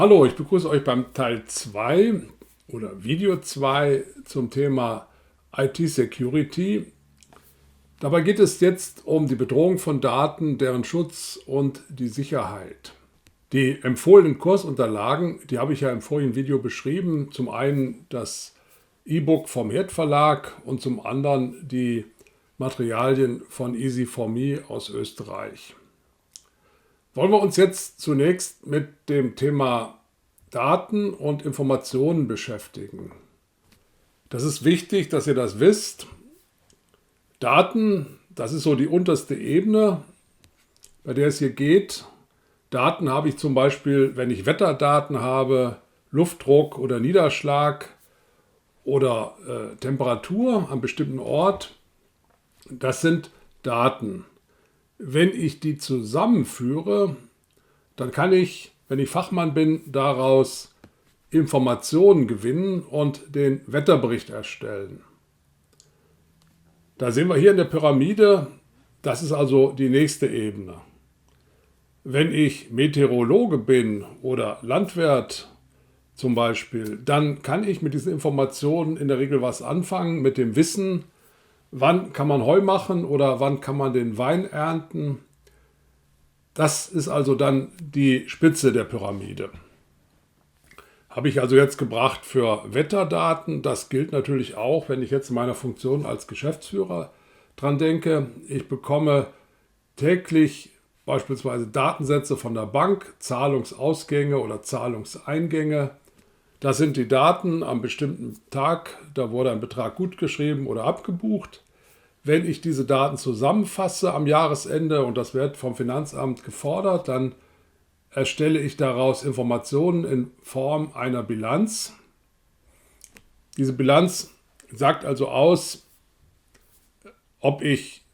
Hallo, ich begrüße euch beim Teil 2 oder Video 2 zum Thema IT-Security. Dabei geht es jetzt um die Bedrohung von Daten, deren Schutz und die Sicherheit. Die empfohlenen Kursunterlagen, die habe ich ja im vorigen Video beschrieben. Zum einen das E-Book vom Herd Verlag und zum anderen die Materialien von Easy4Me aus Österreich. Wollen wir uns jetzt zunächst mit dem Thema Daten und Informationen beschäftigen. Das ist wichtig, dass ihr das wisst. Daten, das ist so die unterste Ebene, bei der es hier geht. Daten habe ich zum Beispiel, wenn ich Wetterdaten habe, Luftdruck oder Niederschlag oder Temperatur am bestimmten Ort. Das sind Daten. Wenn ich die zusammenführe, dann kann ich, wenn ich Fachmann bin, daraus Informationen gewinnen und den Wetterbericht erstellen. Da sehen wir hier in der Pyramide, das ist also die nächste Ebene. Wenn ich Meteorologe bin oder Landwirt zum Beispiel, dann kann ich mit diesen Informationen in der Regel was anfangen, mit dem Wissen, wann kann man Heu machen oder wann kann man den Wein ernten. Das ist also dann die Spitze der Pyramide. Habe ich also jetzt gebracht für Wetterdaten. Das gilt natürlich auch, wenn ich jetzt in meiner Funktion als Geschäftsführer dran denke. Ich bekomme täglich beispielsweise Datensätze von der Bank, Zahlungsausgänge oder Zahlungseingänge. Das sind die Daten am bestimmten Tag, da wurde ein Betrag gutgeschrieben oder abgebucht. Wenn ich diese Daten zusammenfasse am Jahresende und das wird vom Finanzamt gefordert, dann erstelle ich daraus Informationen in Form einer Bilanz. Diese Bilanz sagt also aus, ob ich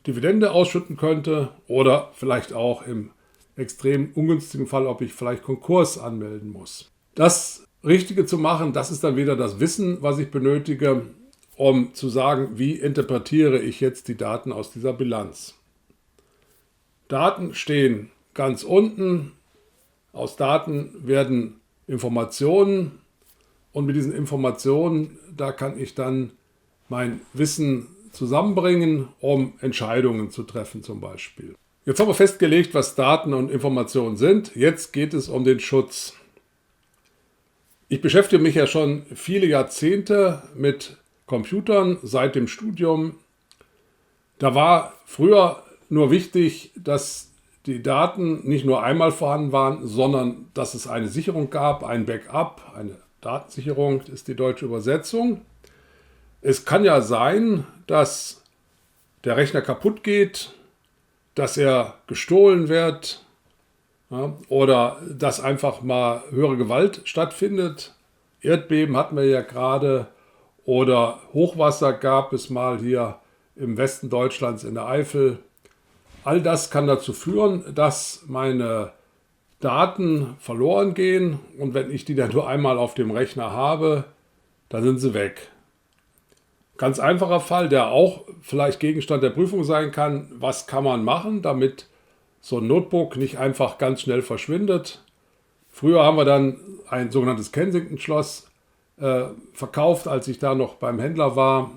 Dividende ausschütten könnte oder vielleicht auch im extrem ungünstigen Fall, ob ich vielleicht Konkurs anmelden muss. Das Richtige zu machen, das ist dann wieder das Wissen, was ich benötige, um zu sagen, wie interpretiere ich jetzt die Daten aus dieser Bilanz. Daten stehen ganz unten. Aus Daten werden Informationen und mit diesen Informationen, da kann ich dann mein Wissen zusammenbringen, um Entscheidungen zu treffen zum Beispiel. Jetzt haben wir festgelegt, was Daten und Informationen sind. Jetzt geht es um den Schutz. Ich beschäftige mich ja schon viele Jahrzehnte mit Computern seit dem Studium. Da war früher nur wichtig, dass die Daten nicht nur einmal vorhanden waren, sondern dass es eine Sicherung gab, ein Backup, eine Datensicherung ist die deutsche Übersetzung. Es kann ja sein, dass der Rechner kaputt geht, dass er gestohlen wird, ja, oder dass einfach mal höhere Gewalt stattfindet. Erdbeben hatten wir ja gerade oder Hochwasser gab es mal hier im Westen Deutschlands in der Eifel. All das kann dazu führen, dass meine Daten verloren gehen und wenn ich die dann nur einmal auf dem Rechner habe, dann sind sie weg. Ganz einfacher Fall, der auch vielleicht Gegenstand der Prüfung sein kann. Was kann man machen, damit so ein Notebook nicht einfach ganz schnell verschwindet? Früher haben wir dann ein sogenanntes Kensington-Schloss verkauft, als ich da noch beim Händler war.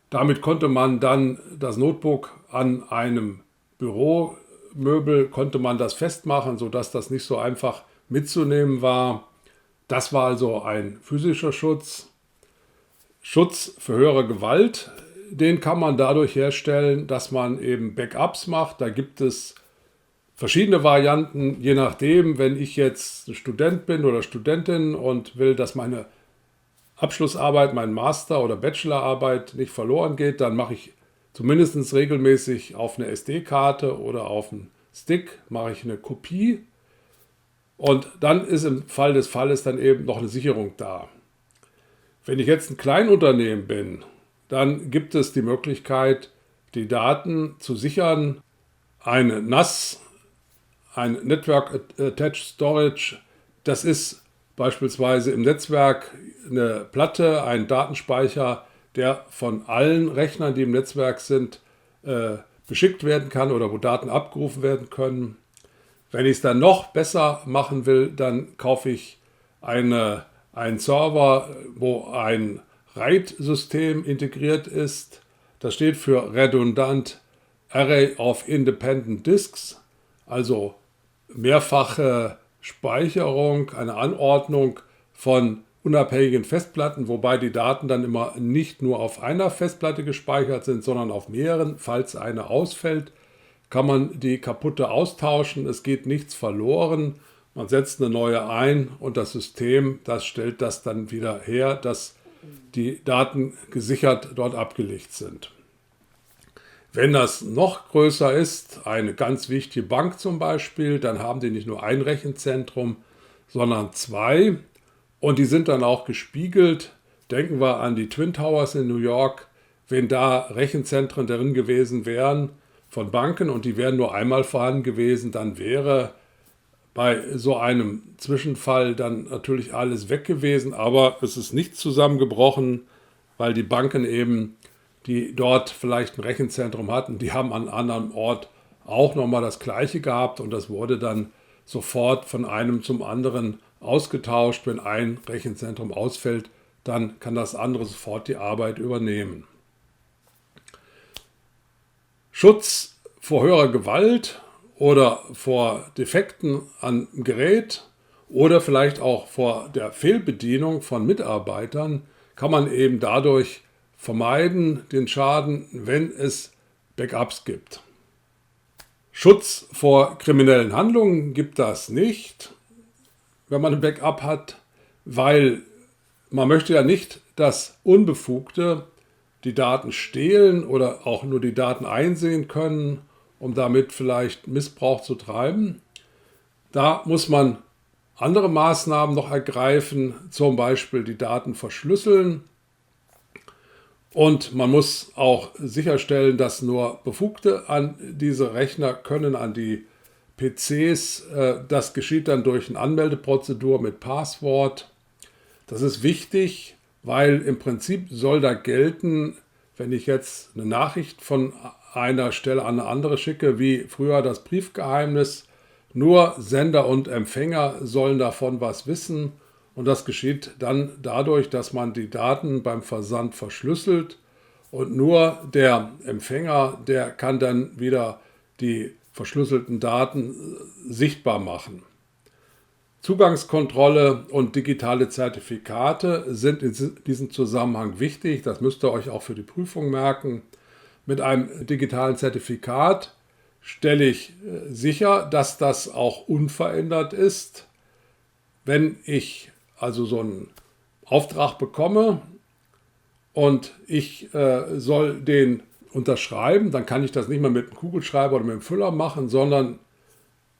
Damit konnte man dann das Notebook an einem Büromöbel, konnte man das festmachen, sodass das nicht so einfach mitzunehmen war. Das war also ein physischer Schutz. Schutz für höhere Gewalt, den kann man dadurch herstellen, dass man eben Backups macht. Da gibt es verschiedene Varianten, je nachdem, wenn ich jetzt ein Student bin oder Studentin und will, dass meine Abschlussarbeit, mein Master- oder Bachelorarbeit nicht verloren geht, dann mache ich zumindest regelmäßig auf eine SD-Karte oder auf einen Stick mache ich eine Kopie und dann ist im Fall des Falles dann eben noch eine Sicherung da. Wenn ich jetzt ein Kleinunternehmen bin, dann gibt es die Möglichkeit, die Daten zu sichern. Eine NAS, ein Network Attached Storage, das ist beispielsweise im Netzwerk eine Platte, ein Datenspeicher, der von allen Rechnern, die im Netzwerk sind, beschickt werden kann oder wo Daten abgerufen werden können. Wenn ich es dann noch besser machen will, dann kaufe ich einen Server, wo ein RAID-System integriert ist. Das steht für Redundant Array of Independent Disks, also mehrfache Speicherung, eine Anordnung von unabhängigen Festplatten, wobei die Daten dann immer nicht nur auf einer Festplatte gespeichert sind, sondern auf mehreren. Falls eine ausfällt, kann man die kaputte austauschen, es geht nichts verloren. Man setzt eine neue ein und das System, das stellt das dann wieder her, dass die Daten gesichert dort abgelegt sind. Wenn das noch größer ist, eine ganz wichtige Bank zum Beispiel, dann haben die nicht nur ein Rechenzentrum, sondern zwei und die sind dann auch gespiegelt. Denken wir an die Twin Towers in New York, wenn da Rechenzentren darin gewesen wären von Banken und die wären nur einmal vorhanden gewesen, dann wäre bei so einem Zwischenfall dann natürlich alles weg gewesen, aber es ist nicht zusammengebrochen, weil die Banken eben, die dort vielleicht ein Rechenzentrum hatten, die haben an einem anderen Ort auch nochmal das Gleiche gehabt und das wurde dann sofort von einem zum anderen ausgetauscht. Wenn ein Rechenzentrum ausfällt, dann kann das andere sofort die Arbeit übernehmen. Schutz vor höherer Gewalt oder vor Defekten am Gerät oder vielleicht auch vor der Fehlbedienung von Mitarbeitern kann man eben dadurch vermeiden, den Schaden, wenn es Backups gibt. Schutz vor kriminellen Handlungen gibt das nicht, wenn man ein Backup hat, weil man möchte ja nicht, dass Unbefugte die Daten stehlen oder auch nur die Daten einsehen können, um damit vielleicht Missbrauch zu treiben. Da muss man andere Maßnahmen noch ergreifen, zum Beispiel die Daten verschlüsseln. Und man muss auch sicherstellen, dass nur Befugte an diese Rechner können, an die PCs. Das geschieht dann durch eine Anmeldeprozedur mit Passwort. Das ist wichtig, weil im Prinzip soll da gelten, wenn ich jetzt eine Nachricht von einer Stelle an eine andere schicke, wie früher das Briefgeheimnis, nur Sender und Empfänger sollen davon was wissen. Und das geschieht dann dadurch, dass man die Daten beim Versand verschlüsselt und nur der Empfänger, der kann dann wieder die verschlüsselten Daten sichtbar machen. Zugangskontrolle und digitale Zertifikate sind in diesem Zusammenhang wichtig. Das müsst ihr euch auch für die Prüfung merken. Mit einem digitalen Zertifikat stelle ich sicher, dass das auch unverändert ist. Wenn ich also so einen Auftrag bekomme und ich soll den unterschreiben, dann kann ich das nicht mehr mit einem Kugelschreiber oder mit einem Füller machen, sondern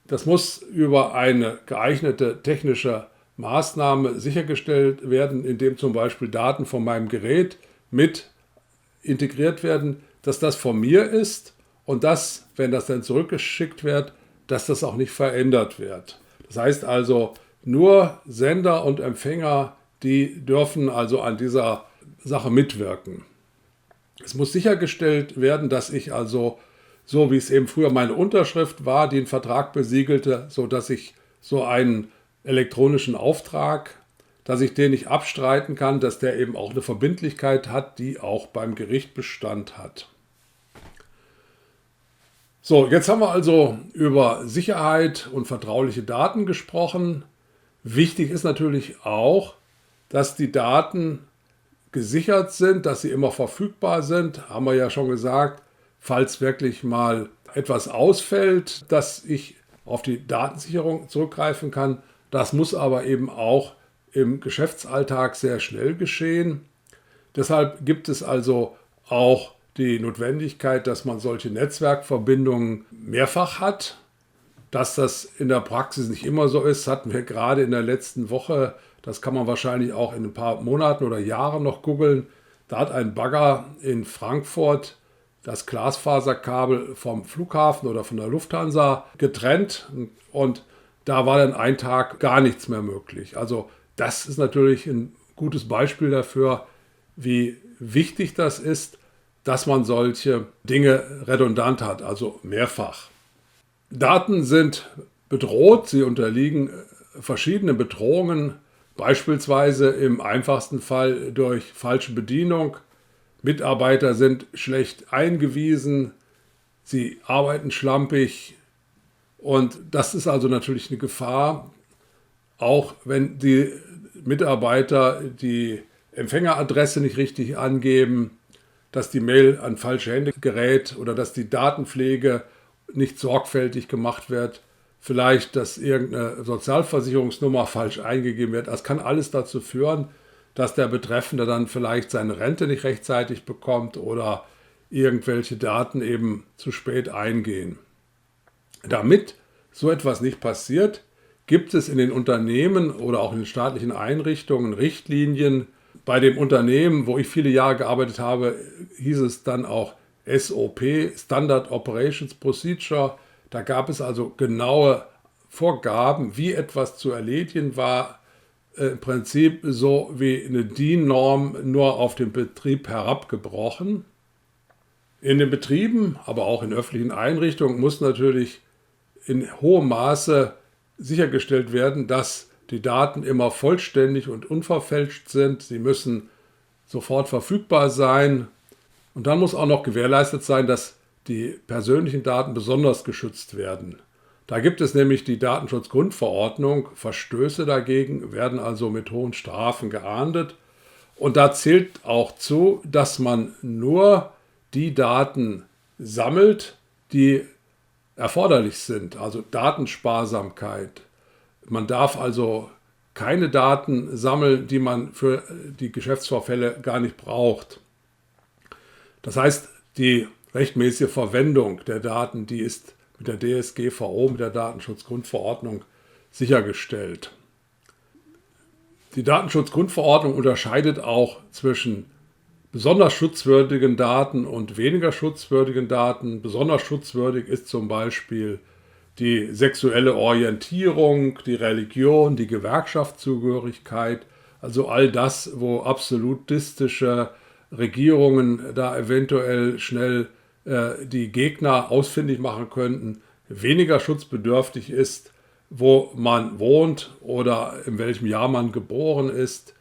das muss über eine geeignete technische Maßnahme sichergestellt werden, indem zum Beispiel Daten von meinem Gerät mit integriert werden, dass das von mir ist und dass, wenn das dann zurückgeschickt wird, dass das auch nicht verändert wird. Das heißt also, nur Sender und Empfänger, die dürfen also an dieser Sache mitwirken. Es muss sichergestellt werden, dass ich also, so wie es eben früher meine Unterschrift war, die einen Vertrag besiegelte, sodass ich so einen elektronischen Auftrag, dass ich den nicht abstreiten kann, dass der eben auch eine Verbindlichkeit hat, die auch beim Gericht Bestand hat. So, jetzt haben wir also über Sicherheit und vertrauliche Daten gesprochen. Wichtig ist natürlich auch, dass die Daten gesichert sind, dass sie immer verfügbar sind, haben wir ja schon gesagt, falls wirklich mal etwas ausfällt, dass ich auf die Datensicherung zurückgreifen kann. Das muss aber eben auch im Geschäftsalltag sehr schnell geschehen. Deshalb gibt es also auch die Notwendigkeit, dass man solche Netzwerkverbindungen mehrfach hat. Dass das in der Praxis nicht immer so ist, hatten wir gerade in der letzten Woche. Das kann man wahrscheinlich auch in ein paar Monaten oder Jahren noch googeln. Da hat ein Bagger in Frankfurt das Glasfaserkabel vom Flughafen oder von der Lufthansa getrennt und da war dann ein Tag gar nichts mehr möglich. Also das ist natürlich ein gutes Beispiel dafür, wie wichtig das ist, dass man solche Dinge redundant hat, also mehrfach. Daten sind bedroht. Sie unterliegen verschiedenen Bedrohungen, beispielsweise im einfachsten Fall durch falsche Bedienung. Mitarbeiter sind schlecht eingewiesen, sie arbeiten schlampig und das ist also natürlich eine Gefahr, auch wenn die Mitarbeiter die Empfängeradresse nicht richtig angeben, dass die Mail an falsche Hände gerät oder dass die Datenpflege nicht sorgfältig gemacht wird, vielleicht, dass irgendeine Sozialversicherungsnummer falsch eingegeben wird. Das kann alles dazu führen, dass der Betreffende dann vielleicht seine Rente nicht rechtzeitig bekommt oder irgendwelche Daten eben zu spät eingehen. Damit so etwas nicht passiert, gibt es in den Unternehmen oder auch in den staatlichen Einrichtungen Richtlinien. Bei dem Unternehmen, wo ich viele Jahre gearbeitet habe, hieß es dann auch SOP, Standard Operations Procedure. Da gab es also genaue Vorgaben, wie etwas zu erledigen war. Im Prinzip so wie eine DIN-Norm, nur auf den Betrieb herabgebrochen. In den Betrieben, aber auch in öffentlichen Einrichtungen muss natürlich in hohem Maße sichergestellt werden, dass die Daten immer vollständig und unverfälscht sind. Sie müssen sofort verfügbar sein. Und dann muss auch noch gewährleistet sein, dass die persönlichen Daten besonders geschützt werden. Da gibt es nämlich die Datenschutzgrundverordnung. Verstöße dagegen werden also mit hohen Strafen geahndet. Und da zählt auch zu, dass man nur die Daten sammelt, die erforderlich sind, also Datensparsamkeit. Man darf also keine Daten sammeln, die man für die Geschäftsvorfälle gar nicht braucht. Das heißt, die rechtmäßige Verwendung der Daten, die ist mit der DSGVO, mit der Datenschutzgrundverordnung sichergestellt. Die Datenschutzgrundverordnung unterscheidet auch zwischen besonders schutzwürdigen Daten und weniger schutzwürdigen Daten. Besonders schutzwürdig ist zum Beispiel die sexuelle Orientierung, die Religion, die Gewerkschaftszugehörigkeit, also all das, wo absolutistische Regierungen da eventuell schnell die Gegner ausfindig machen könnten. Weniger schutzbedürftig ist, wo man wohnt oder in welchem Jahr man geboren ist.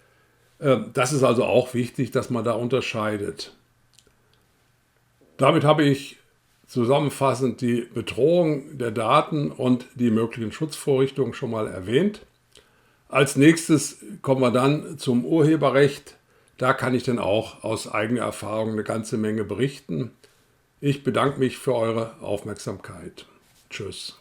Das ist also auch wichtig, dass man da unterscheidet. Damit habe ich zusammenfassend die Bedrohung der Daten und die möglichen Schutzvorrichtungen schon mal erwähnt. Als nächstes kommen wir dann zum Urheberrecht. Da kann ich dann auch aus eigener Erfahrung eine ganze Menge berichten. Ich bedanke mich für eure Aufmerksamkeit. Tschüss.